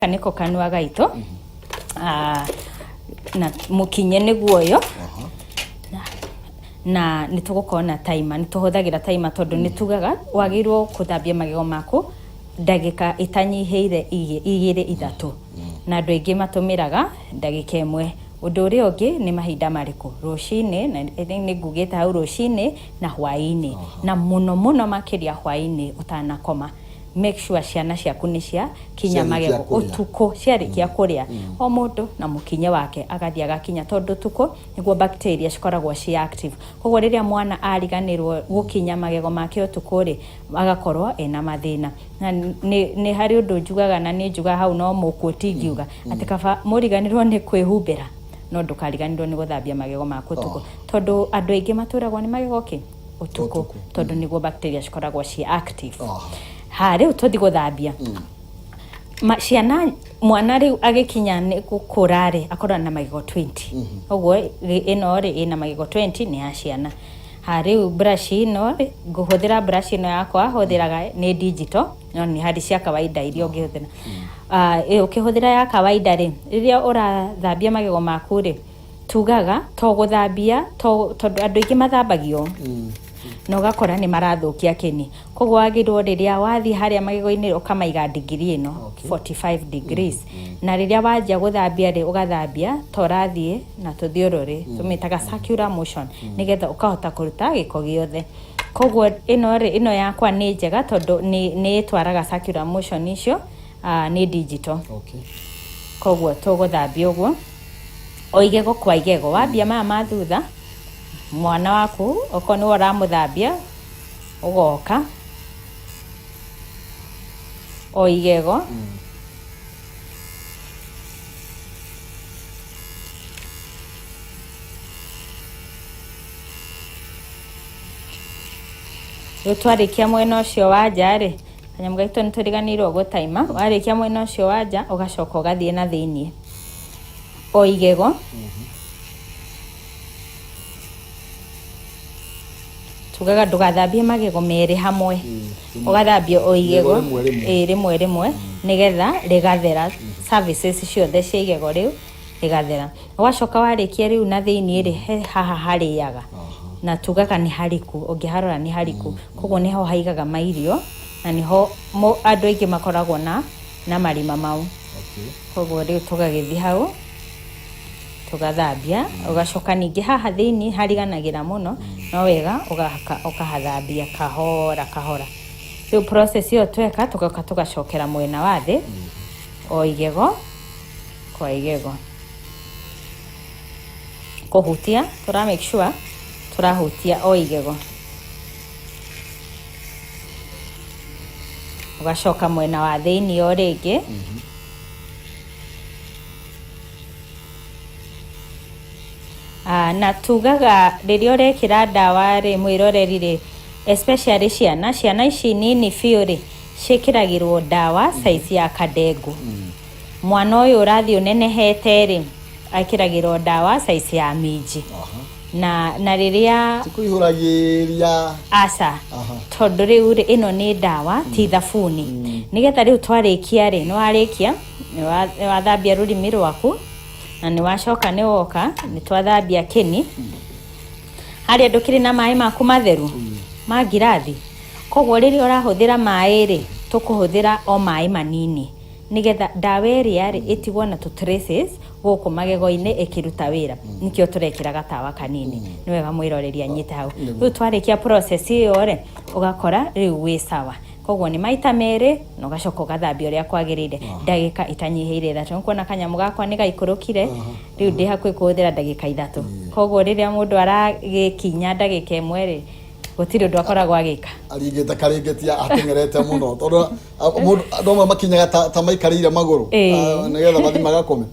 Kaniko kanua gaito na mukinye niguo yo na nitugukorwo na timer nituhuthagira timer tondu nitugaga wagirwo kuthambia magego maku ndagika itanyiheire 2-3 na andu aingi matumiraga ndagika 1. Undu uria ungi ni mahinda mariku rucini na ni ngugite hau rucini na hwaini na muno makiria hwaini utanakoma. Make sure ciana ciaku ni cia kinya magego utuko ciarikia kuria o mundu na mukinye wake agathia gakinya tondu tuko niguo bacteria cikoragwo ci active. Koguo riria mwana ariganirwo gukinya magego make utuko ri agakorwo ena mathina. Na ni hari undu njugaga na ni njuga hau no mukuti ngiuga ati kaba muriganirwo ni kwihumbira no ndukariganirwo ni guthambia magego maku utuko tondu andu aingi maturagwo ni magego ki utuko tondu niguo bacteria cikoragwo ci active. Riu tuthi guthambia ciana mwana riu agikinya ni gukurare akorwa na magego 20 oguo ino ri ina magego 20 ni ya ciana. Riu brush ino nguhuthira brush ino yakwa huthiraga ni digital no ni hari cia kawaida iria ungihuthira ukihuthira ya kawaida ri riria urathambia magego maku ri tugaga to guthambia tondu andu aingi mathambagio no gakora ni marathukia kini. Koguo wagirwo riria wathi haria magego-ini ukamaiga degree ino 45 degrees na riria wajia guthambia ri ugathambia torathie na tuthiururi tumitaga circular motion nigetha ukahota kuruta giko giothe. Koguo ino yakwa ni njega tondu ni twaraga circular motion icio ni digital. Koguo tuguthambia uguo oigego kwa igego wambia mama thutha mwana waku oko ni uramuthambia ugoka o igego twarikia mwena ucio wanja ri kanyamu gaito nituriganirwo gutaima warikia mwena ucio wanja ugacoka ugathie na thiini o igego tugaga ndugathambie magego meri hamwe ugathambia o igego rimwe nigetha rigathera services ciothe cia igego riu rigathera. Ugacoka warikia riu na thiini ri haha hariaga na tugaga ni hariku ungiharora ni hariku koguo niho haigaga mairio na niho andu aingi makoragwo na marima mau. Koguo riu tugagithi hau tugathambia ugacoka ningi haha thiini hariganagira muno no wega ukahathambia kahora. Riu process iyo tweka tugoka tugacokera mwena wa thi o igego kwa igego kuhutia tura make sure turahutia o igego ugacoka mwena wa thiini o ringi na tugaga riria urekira dawa ri mwiroreri ri especially ciana ici nini biu ri cikiragirwo dawa size ya kadengu. Mwana uyu urathi unenehete ri akiragirwo dawa size ya minji na riria tikuihuragiria asa tondu riu ri ino ni dawa ti thabuni nigetha riu twarikia ri ni warikia ni wathambia rurimi rwaku na ni wacoka ni woka ni twathambia kini haria ndukiri na mai maku matheru ma girathi. Koguo riria urahuthira mai ri tukuhuthira o mai manini nigetha dawa iria ri itigwo na traces guku magego-ini ikiruta wira nikio turekira gatawa kanini. Ni wega mwiroreri anyite hau. Riu twarikia process iyo ri ugakora riu wi sawa. Koguo ni maita meri no gacoka ugathambia uria kwagirire ndagika itanyiheire 3. Nkuona kanyamu gakwa ni gaikurukire riu ndi hakwi kuhuthira ndagika 3. Koguo riria mundu aragikinya ndagika 1 ri gutiri ndu akoragwo agika aringite karingetia atengerete muno tondu mundu ndoma makinyaga ta maikarire maguru nigetha bathi magakome.